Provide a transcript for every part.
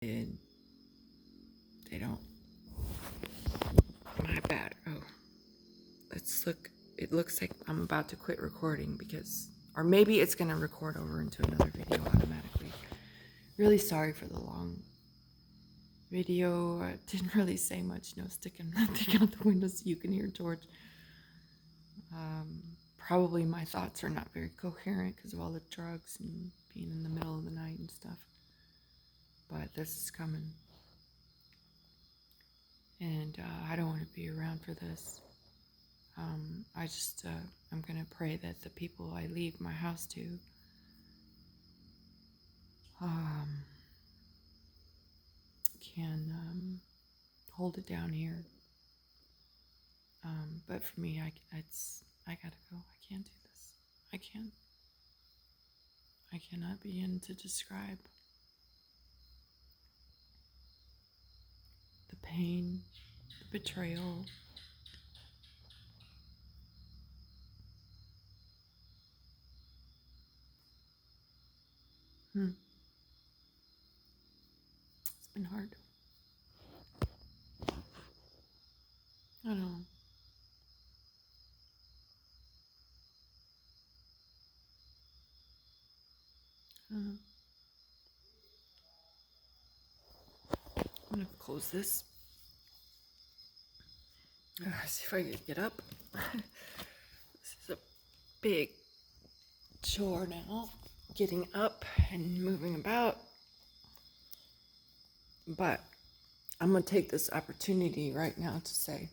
And they don't. My bad. Oh, let's look. It looks like I'm about to quit recording because, or maybe it's gonna record over into another video automatically. Really sorry for the long video. I didn't really say much. No, sticking out the window so you can hear George. Probably my thoughts are not very coherent because of all the drugs and being in the middle of the night and stuff. But this is coming. And I don't want to be around for this. I'm going to pray that the people I leave my house to can hold it down here. But for me, I gotta go. I can't do this. I can't. I cannot begin to describe the pain, the betrayal. It's been hard. I don't know. I'm gonna close this. See if I can get up. This is a big chore now, getting up and moving about. But I'm gonna take this opportunity right now to say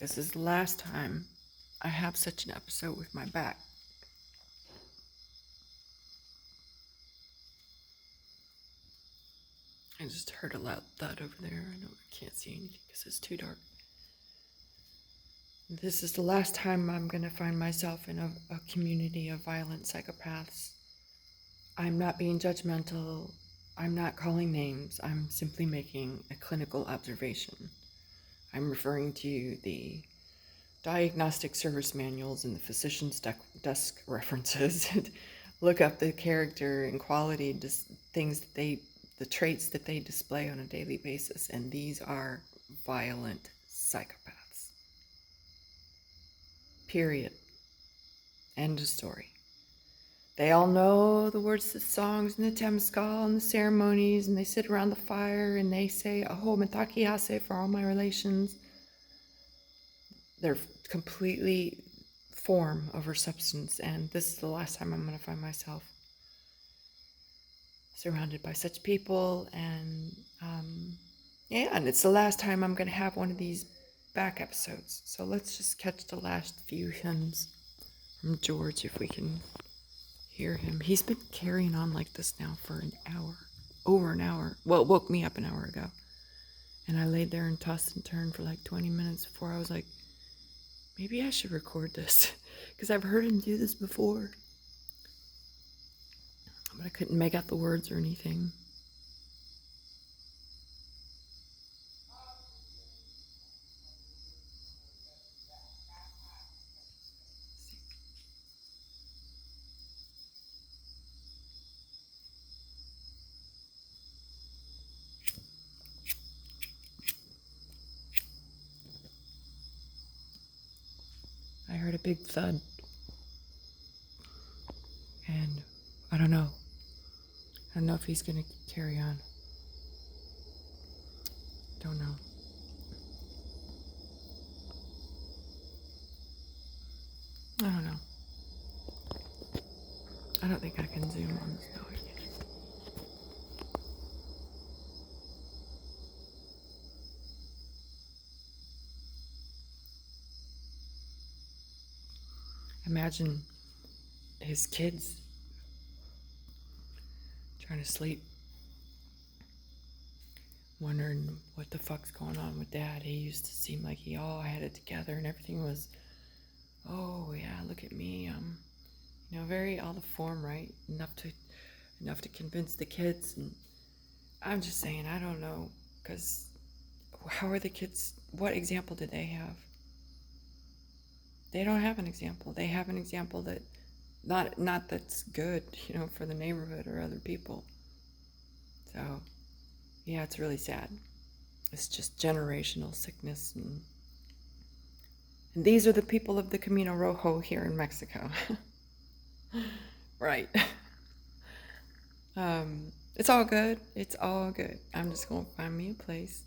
this is the last time I have such an episode with my back. I just heard a loud thud over there. I know I can't see anything because it's too dark. This is the last time I'm going to find myself in a community of violent psychopaths. I'm not being judgmental. I'm not calling names. I'm simply making a clinical observation. I'm referring to the diagnostic service manuals and the physician's desk references. Look up the character and quality things that the traits that they display on a daily basis, and these are violent psychopaths. Period. End of story. They all know the words to the songs and the temazcal and the ceremonies, and they sit around the fire and they say, "Aho matakiase" for all my relations. They're completely form over substance, and this is the last time I'm going to find myself surrounded by such people. And and it's the last time I'm going to have one of these back episodes. So let's just catch the last few hymns from George if we can hear him. He's been carrying on like this now for an hour, over an hour. Well, it woke me up an hour ago, and I laid there and tossed and turned for like 20 minutes before I was like, maybe I should record this because I've heard him do this before, but I couldn't make out the words or anything. I heard a big thud, and I don't know. I don't know if he's gonna carry on. Don't know. I don't know. I don't think I can zoom on this. No, I can't. Imagine his kids trying to sleep, wondering what the fuck's going on with Dad. He used to seem like he all had it together and everything was, oh yeah, look at me. Very all the form, right? Enough to convince the kids. And I'm just saying, I don't know, because how are the kids? What example do they have? They don't have an example. They have an example that not that's good, for the neighborhood or other people. So, yeah, it's really sad. It's just generational sickness. And these are the people of the Camino Rojo here in Mexico. Right. It's all good. It's all good. I'm just going to find me a place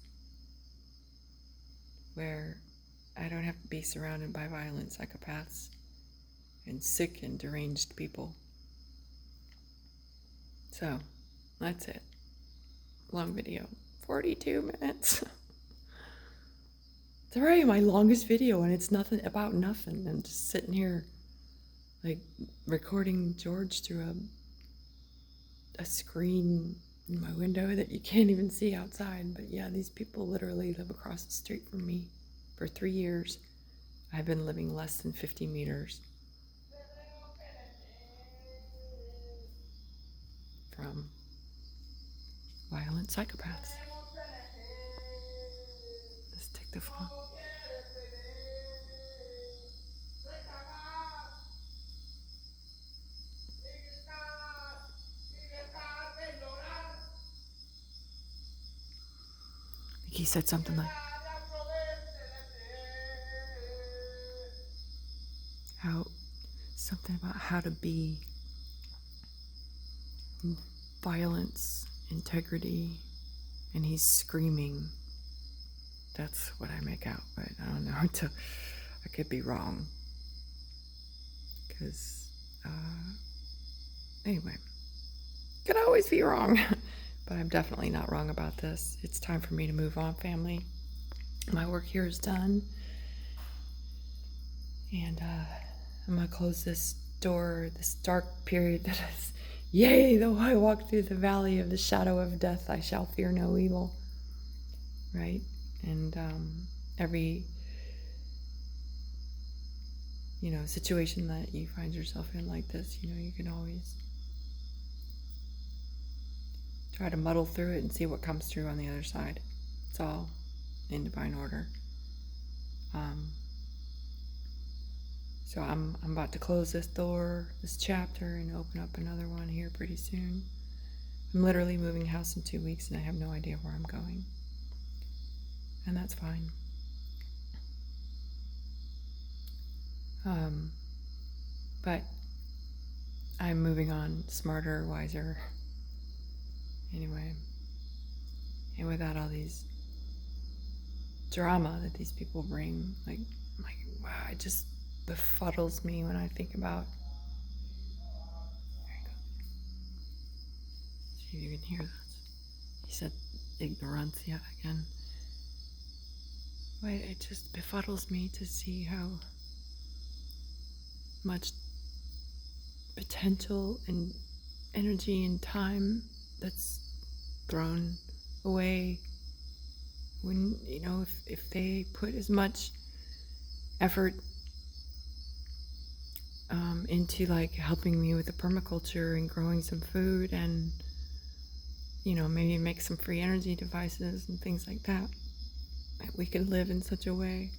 where I don't have to be surrounded by violent psychopaths and sick and deranged people. So, that's it. Long video. 42 minutes. It's already my longest video, and it's nothing about nothing. I'm just sitting here, like, recording George through a screen in my window that you can't even see outside. But yeah, these people literally live across the street from me. For 3 years, I've been living less than 50 meters from violent psychopaths. Let's take the phone. I think he said something like, something about how to be violence, integrity, and he's screaming. That's what I make out, but I don't know. I could be wrong. Because, anyway, could always be wrong. But I'm definitely not wrong about this. It's time for me to move on, family. My work here is done. And I'm going to close this door, this dark period that is, yea, though I walk through the valley of the shadow of death, I shall fear no evil. Right? And every, situation that you find yourself in like this, you can always try to muddle through it and see what comes through on the other side. It's all in divine order. So I'm about to close this door, this chapter, and open up another one here pretty soon. I'm literally moving house in 2 weeks, and I have no idea where I'm going. And that's fine. But I'm moving on smarter, wiser. Anyway. And without all these drama that these people bring, wow, it just befuddles me when I think about. There you go. See if you can hear this. He said ignorance yet again. But it just befuddles me to see how much potential and energy and time that's thrown away when, if they put as much effort into helping me with the permaculture and growing some food and, maybe make some free energy devices and things like that we could live in such a way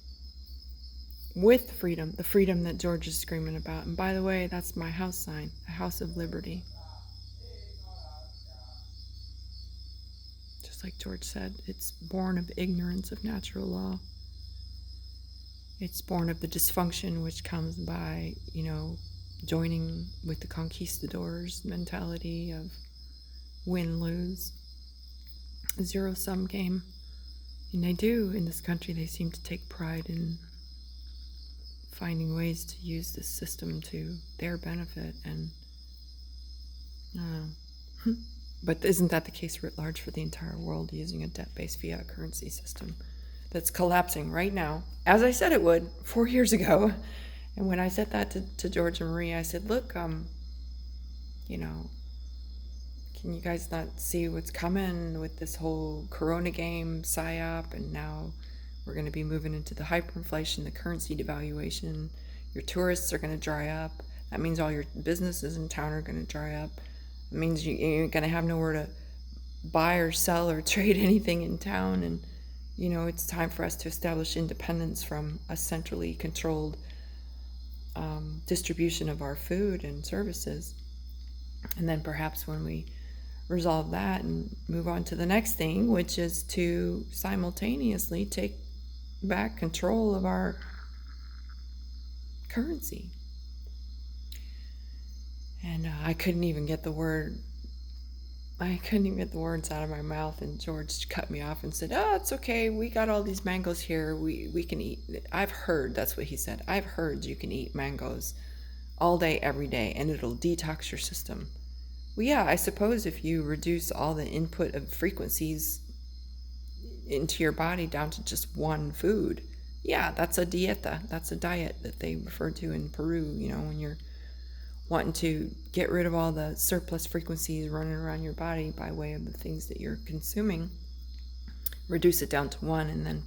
with freedom, the freedom that George is screaming about. And by the way, that's my house sign, a house of liberty. Just like George said, it's born of ignorance of natural law. It's born of the dysfunction which comes by, joining with the conquistadors' mentality of win-lose, zero-sum game. And they do, in this country, they seem to take pride in finding ways to use this system to their benefit. And, I don't know. But isn't that the case writ large for the entire world, using a debt-based fiat currency system that's collapsing right now, as I said it would 4 years ago? And when I said that to George and Marie, I said, look, can you guys not see what's coming with this whole Corona game, PSYOP, and now we're going to be moving into the hyperinflation, the currency devaluation. Your tourists are going to dry up. That means all your businesses in town are going to dry up. It means you ain't going to have nowhere to buy or sell or trade anything in town. And, it's time for us to establish independence from a centrally controlled distribution of our food and services. And then perhaps when we resolve that and move on to the next thing, which is to simultaneously take back control of our currency. And I couldn't even get the words out of my mouth, and George cut me off and said, "Oh, it's okay. We got all these mangoes here. We can eat." I've heard, that's what he said. I've heard you can eat mangoes all day, every day, and it'll detox your system. Well, yeah, I suppose if you reduce all the input of frequencies into your body down to just one food, yeah, that's a dieta. That's a diet that they refer to in Peru, when you're wanting to get rid of all the surplus frequencies running around your body by way of the things that you're consuming, reduce it down to one, and then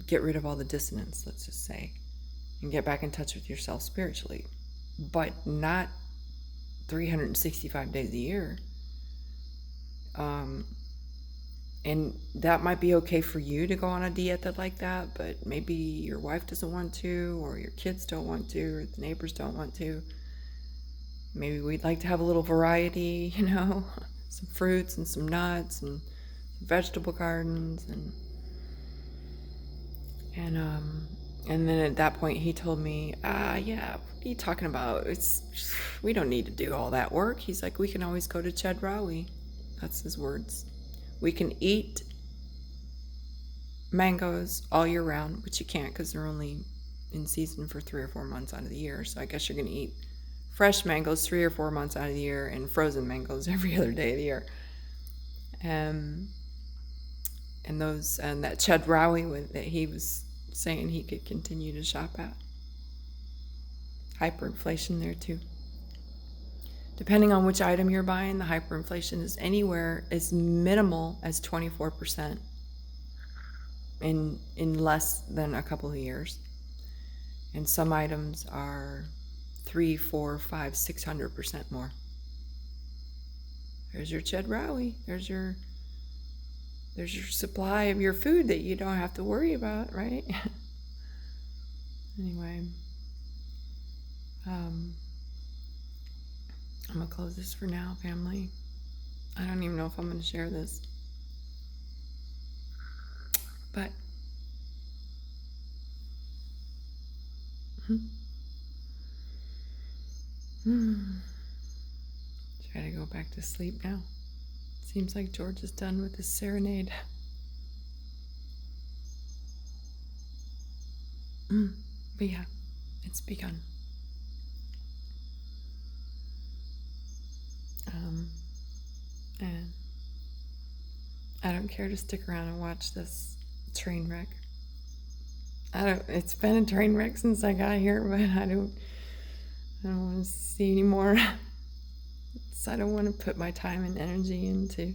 get rid of all the dissonance, let's just say, and get back in touch with yourself spiritually, but not 365 days a year. And that might be okay for you to go on a diet like that, but maybe your wife doesn't want to, or your kids don't want to, or the neighbors don't want to. Maybe we'd like to have a little variety, some fruits and some nuts and vegetable gardens, and then at that point he told me, yeah, what are you talking about? We don't need to do all that work. He's like, we can always go to Chedraui. That's his words. We can eat mangoes all year round, which you can't because they're only in season for 3 or 4 months out of the year. So I guess you're going to eat fresh mangoes 3 or 4 months out of the year and frozen mangoes every other day of the year. And that Chedraui that he was saying he could continue to shop at. Hyperinflation there too. Depending on which item you're buying, the hyperinflation is anywhere as minimal as 24% in less than a couple of years. And some items are 3, 4, 5, 600% more. There's your Chedraui. There's your supply of your food that you don't have to worry about, right? Anyway, I'm gonna close this for now, family. I don't even know if I'm gonna share this, but try to go back to sleep now. Seems like George is done with his serenade. But yeah, it's begun. And I don't care to stick around and watch this train wreck. It's been a train wreck since I got here, but I don't want to see any more. So I don't want to put my time and energy into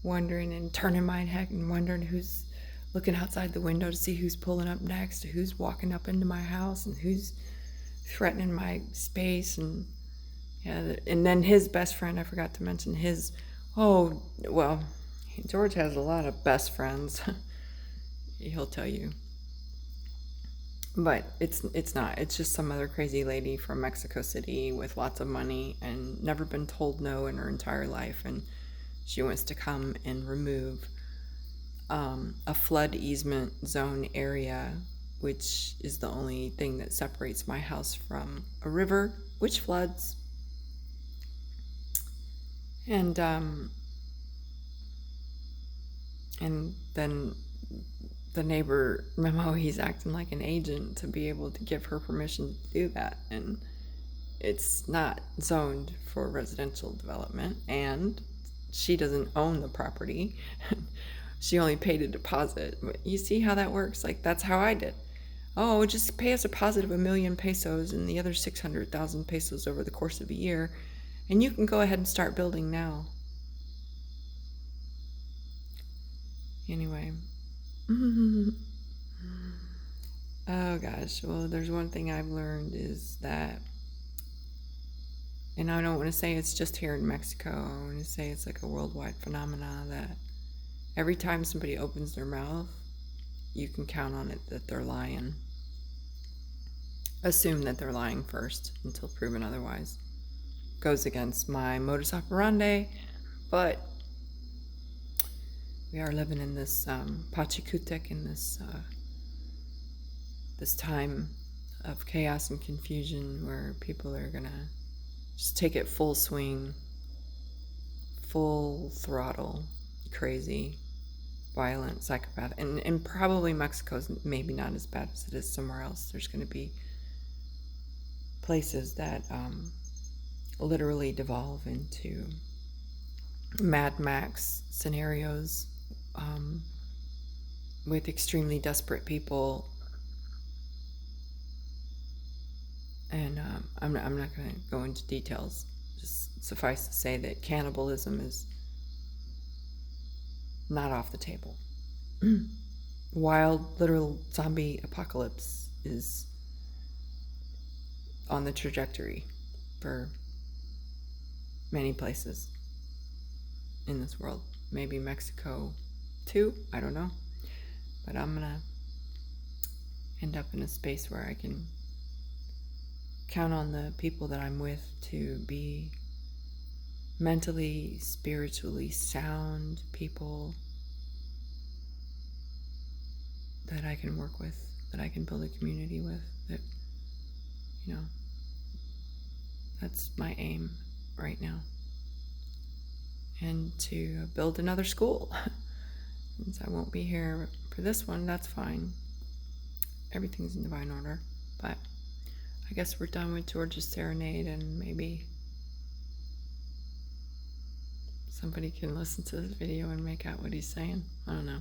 wondering and turning my head and wondering who's looking outside the window to see who's pulling up next, who's walking up into my house, and who's threatening my space. And yeah, and then his best friend, I forgot to mention his. Oh, well, George has a lot of best friends. He'll tell you. But it's not. It's just some other crazy lady from Mexico City with lots of money and never been told no in her entire life. And she wants to come and remove a flood easement zone area, which is the only thing that separates my house from a river, which floods. And then the neighbor memo, he's acting like an agent to be able to give her permission to do that. And it's not zoned for residential development, and she doesn't own the property. She only paid a deposit. But you see how that works? Like, that's how I did. Oh, just pay us a deposit of 1 million pesos and the other 600,000 pesos over the course of a year, and you can go ahead and start building now. Anyway. Oh gosh, well, there's one thing I've learned is that, and I don't want to say it's just here in Mexico, I want to say it's like a worldwide phenomena, that every time somebody opens their mouth, you can count on it that they're lying. Assume that they're lying first until proven otherwise. goes against my modus operandi, but we are living in this Pachacutec, in this time of chaos and confusion where people are gonna just take it full swing, full throttle, crazy, violent, psychopath. And probably Mexico's maybe not as bad as it is somewhere else. There's going to be places that literally devolve into Mad Max scenarios with extremely desperate people. And I'm not going to go into details. Just suffice to say that cannibalism is not off the table. Wild, literal zombie apocalypse is on the trajectory for many places in this world. Maybe Mexico too, I don't know. But I'm gonna end up in a space where I can count on the people that I'm with to be mentally, spiritually sound people that I can work with, that I can build a community with, that, you know, that's my aim right now. And to build another school. Since I won't be here for this one, that's fine. Everything's in divine order. But I guess we're done with George's serenade, and maybe somebody can listen to this video and make out what he's saying. I don't know.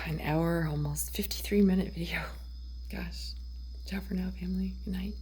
An hour, almost 53-minute video. Gosh. Ciao for now, family. Good night.